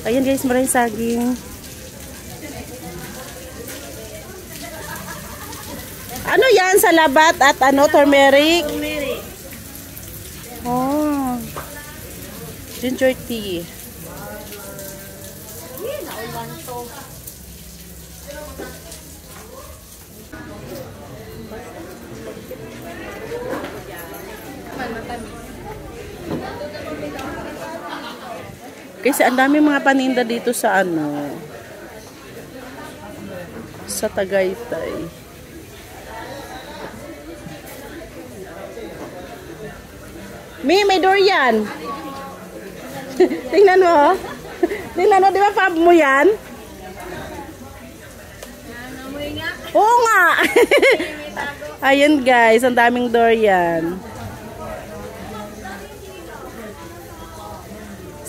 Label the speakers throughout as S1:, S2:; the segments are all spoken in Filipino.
S1: Ayan guys, maraming saging. Ano yan? Salabat at ano? Turmeric?
S2: Turmeric.
S1: Oh. Ginger tea.
S2: Naulan to.
S1: Kasi ang dami mga paninda dito sa ano, sa Tagaytay. May durian. Tingnan mo. Tingnan mo, di ba fab mo yan? Oo nga. Ayan guys, ang daming durian.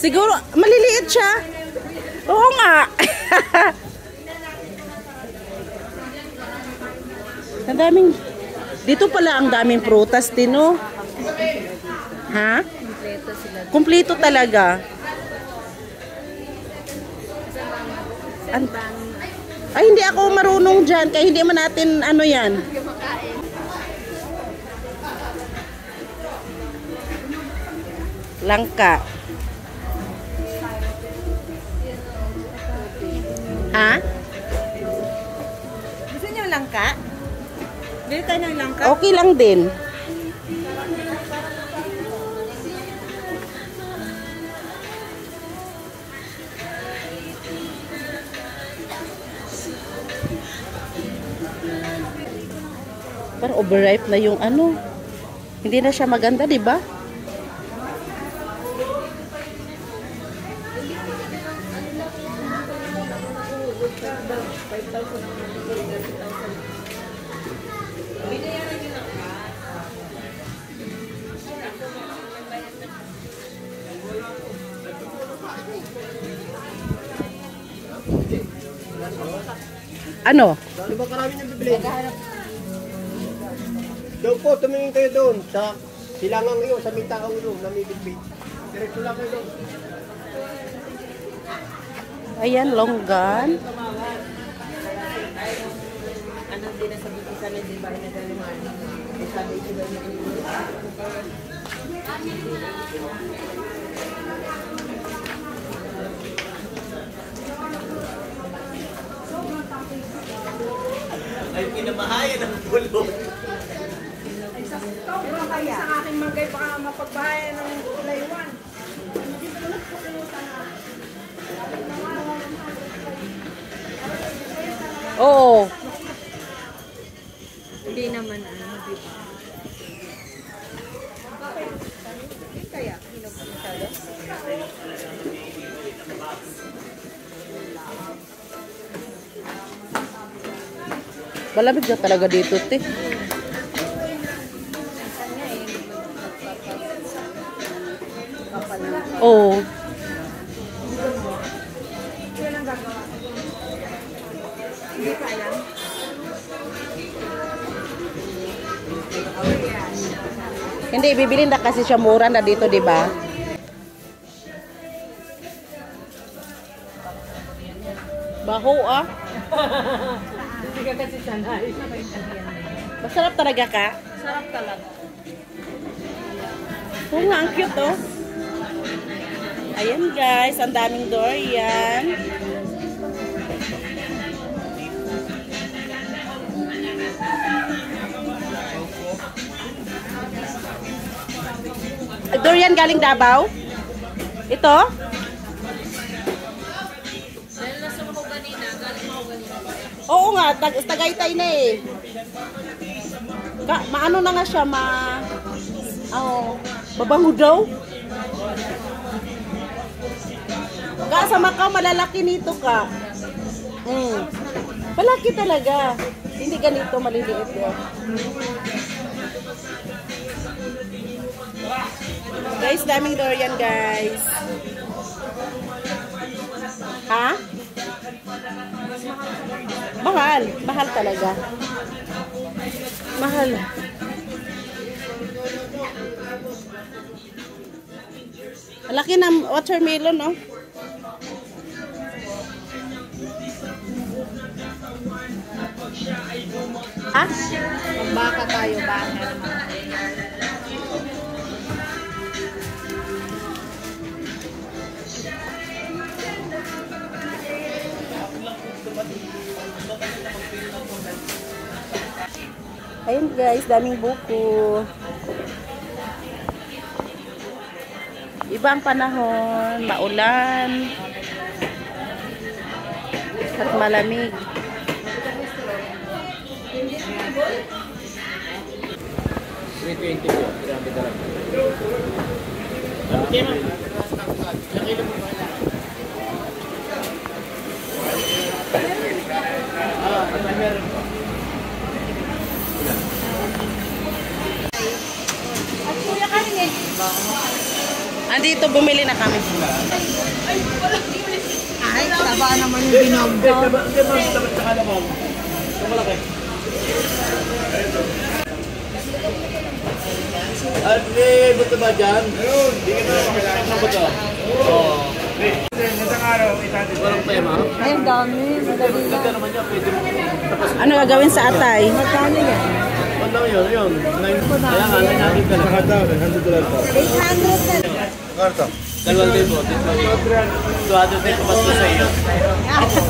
S1: Siguro, maliliit siya. Oo nga. Ang daming, dito pala ang daming prutas, Tino. Ha?
S2: Kompleto sila.
S1: Kumpleto talaga. Ay, hindi ako marunong dyan. Kaya hindi man natin, ano yan. Langka. Ha?
S2: Gusto niyo langka? Bili tayo ng langka.
S1: Okay lang din. Parang overripe na yung ano. Hindi na siya maganda, di ba? Ano?
S3: Ano ba karami niyang bibili? Doon po, tumingin kayo doon sa silangang iyo, sa may taong iyo, namibitbit. Diretso lang kayo doon.
S1: Ayan, longgan.
S4: Ano din na sabi ko sana di ba na daliman. Sabi ko ba na
S5: Ay, pinamahayan ng pulo.
S2: Pero kaya sa aking magay baka mapagbahayan ng kulaywan.
S1: Oo.
S2: Hindi naman ano, di ba? Kaya, masyado?
S1: Malamig na talaga dito, te. Oo.
S2: Hindi kaya.
S1: Hindi, bibili na kasi siya mura na dito, di ba? Baho, ah.
S4: Hindi ka kasi sanay.
S1: Masarap talaga ka?
S4: Sarap talaga.
S1: Oo nga, ang cute, oh. Ayan, guys. Ang daming durian. Durian galing Davao? Ito? Oo nga, Tagaytay na eh. Maano na nga siya, mabango daw. Sa Macau, malalaki nito ka. Malaki talaga. Hindi ganito, maliliit yun. Guys, daming durian, guys. Ha? Mahal. Mahal talaga. Mahal. Laki ng watermelon, no? Ah?
S2: Baka tayo, baka naman.
S1: Ayun guys, daming buko. Ibang panahon, maulan. At malamig. Andito, bumili na kami.
S2: Ay, taba naman yung binogdo.
S5: At may buto ba dyan? Ayun, hindi ka na makilala sa buto. Oo. Walang tema?
S2: Ay, ang dami. Madali na.
S5: Ganda naman yan, pwede mo.
S1: Ano gagawin sa atay?
S2: Magkano yan?
S5: Ano yun, yun. Kaya nga, natin ka lang. $100 pa.
S2: 800 na.
S5: Karto. Dalawang libo. Tuwado tayo kumasto sa iyo.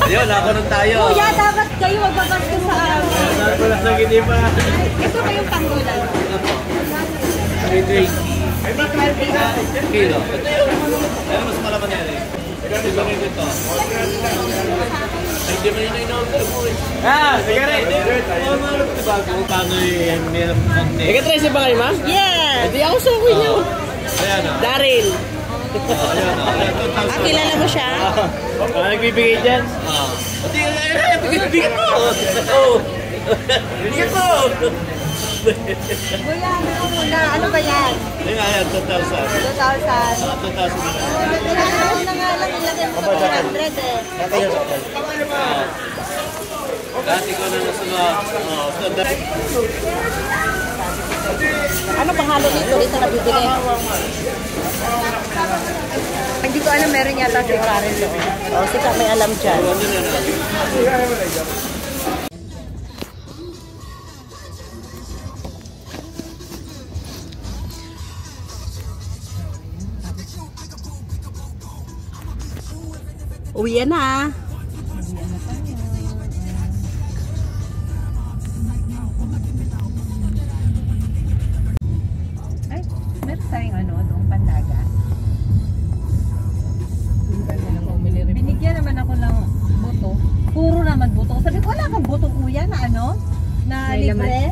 S5: Ayun, nakaroon tayo.
S2: Kuya, dapat kayo magbabasto sa amin.
S5: Nakaroon na gini pa.
S2: Ito kayong panggulan.
S5: 320. Kilo. Ito yun. Pero mas malaman yan eh. Ito rin dito. Hindi mo yun in-order mo eh. Ah, sigaret. Oo, malo ko bago. Paano yung meron pang neck. Ika-trace ba kayo, ma?
S1: Yeah! Di ako sukuin niyo.
S5: Ayan o.
S1: Daryl.
S5: Ayan o.
S1: Kilala mo siya?
S5: Nagbibigay dyan? Oo. Pati bigyan mo. Oo. Bigyan mo.
S2: Kuya, ano muna? Ano ba yan?
S5: Ayun nga yan, 2,000.
S2: 2,000.
S5: 2,000 na.
S2: Ano na nga lang ilagay mo sa 400 eh.
S5: Dati ko na nasunod.
S1: Ano panghalo nito? Dito nabibili.
S2: Hindi ko alam, meron yata si Karen doon.
S1: O, sika may alam dyan. Uwi na.
S2: Ay, meron tayong ano, doong Pandaga. Binigyan naman ako ng buto. Puro naman buto. Sabi ko, wala kang buto kuya na ano? Na libre?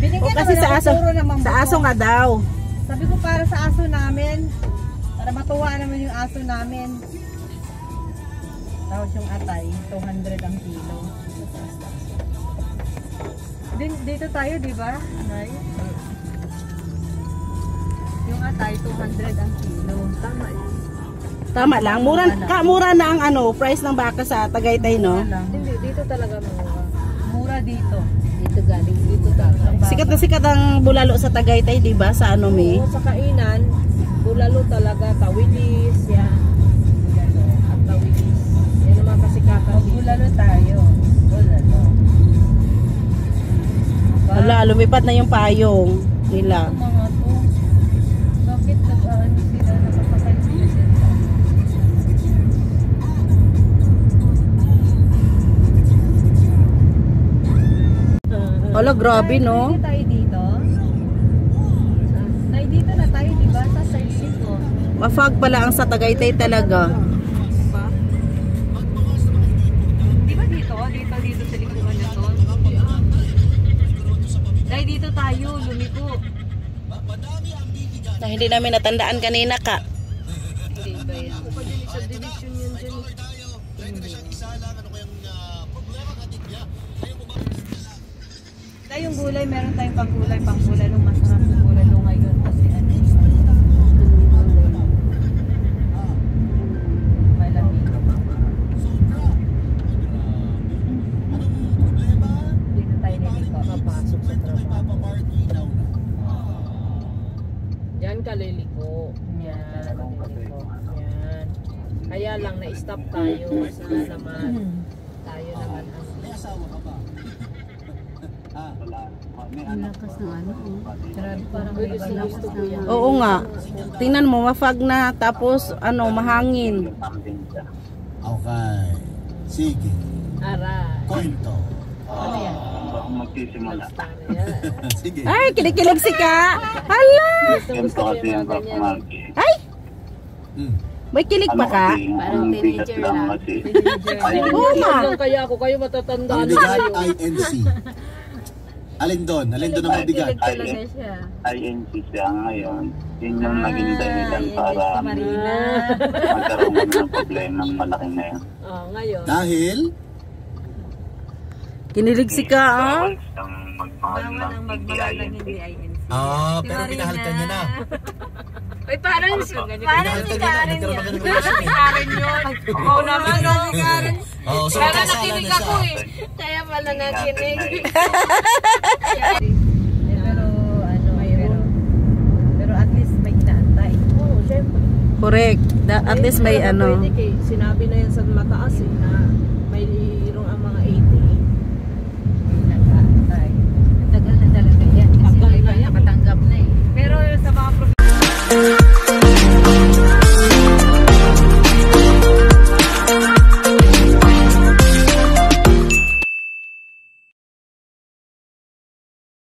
S2: Binigyan
S1: Kasi
S2: naman
S1: sa
S2: ako
S1: aso,
S2: puro namang
S1: sa
S2: buto.
S1: aso nga daw.
S2: Sabi ko para sa aso namin. Para matuwa naman yung aso namin. Tapos yung atay, 200 ang kilo. Dito tayo, di ba? Anay? Yung atay, 200 ang kilo. Tama eh.
S1: Tama lang. Mura na ang ano, price ng baka sa Tagaytay, no?
S2: Hindi, dito talaga mura. Mura dito. Dito galing, dito talaga.
S1: Sikat ang bulalo sa Tagaytay, di ba? Sa ano, May?
S2: Oo, sa kainan, bulalo talaga, tawilis, yan. Bulalo, at tawilis. Yan naman kasikatan. Bulalo tayo. Bulalo.
S1: Wala, lumipat na yung payong nila.
S2: Ang mga to, bakit nag-ano sila, nakapatay sila sila?
S1: Hala, grabe, no?
S2: Tayo dito. Tayo dito na tayo, di ba? Sa side ko.
S1: Mafag pala ang sa Tagaytay talaga.
S2: Diba? Di ba dito? Dito sa likuan na to. Tayo dito tayo, lumiko.
S1: Na hindi namin natandaan kanina ka.
S2: Hindi ba yan? Subdivision yun dyan. Tayong gulay, meron tayong pang-gulay nung masarap yung gulay nung ngayon kasi ano. Malamig. Dito tayo niliko. Papasok sa trabaho. Yan
S4: ka liliko. Yan. Yan. Kaya lang na-stop tayo sa naman. Tayo naman ang
S2: Lakas ng ano. Grabe, parang
S4: Uy, gusto ko yan.
S1: Oo nga. Tingnan mo, mafag na. Tapos, ano, mahangin.
S6: Okay. Sige.
S4: Aray.
S6: Kwento.
S4: Ano yan?
S7: Magsisimula.
S4: Yan.
S6: Sige.
S1: Ay, kinikilig si Ka. Hala!
S7: Ganito kasi yung kapamagi.
S1: Ay,
S6: Hmm.
S1: may kilig pa ka?
S7: Parang teenager lang. Kasi,
S1: Oo nga.
S4: Lang kaya ako kayo matatanda
S6: Ang
S4: na
S6: bigat,
S4: kayo.
S6: INC. Alin doon? Alin doon ang mabigat?
S7: INC siya ngayon. Yun yung naging dahilan para
S2: Marina.
S7: magkaroon kami ng problema ng malaki na yun.
S4: Oh, ngayon.
S6: Dahil?
S1: Kinilig si Ka, ah.
S7: Bawal siyang magmahal ng hindi INC.
S6: Pero pinahal ka niya na.
S2: Uy, parang si
S6: Pinahal ka niya na. Nagkaroon ka ng relasyon eh.
S2: Karen yun. Oo naman, no? Si Karen.
S6: Oo, so
S2: Kaya
S6: kasala
S2: nakinig
S6: na
S2: ako
S6: siya.
S2: eh. Kaya pala nakinig.
S4: Pero at least may inaantay. Oo, syempre.
S1: Correct. At least may ano.
S4: Pwede kay, sinabi na yan sa mataas eh, na mayroong ang mga 80.
S2: Tagal na talaga yan. Kasi iba, nakatanggap na eh. Pero sa mga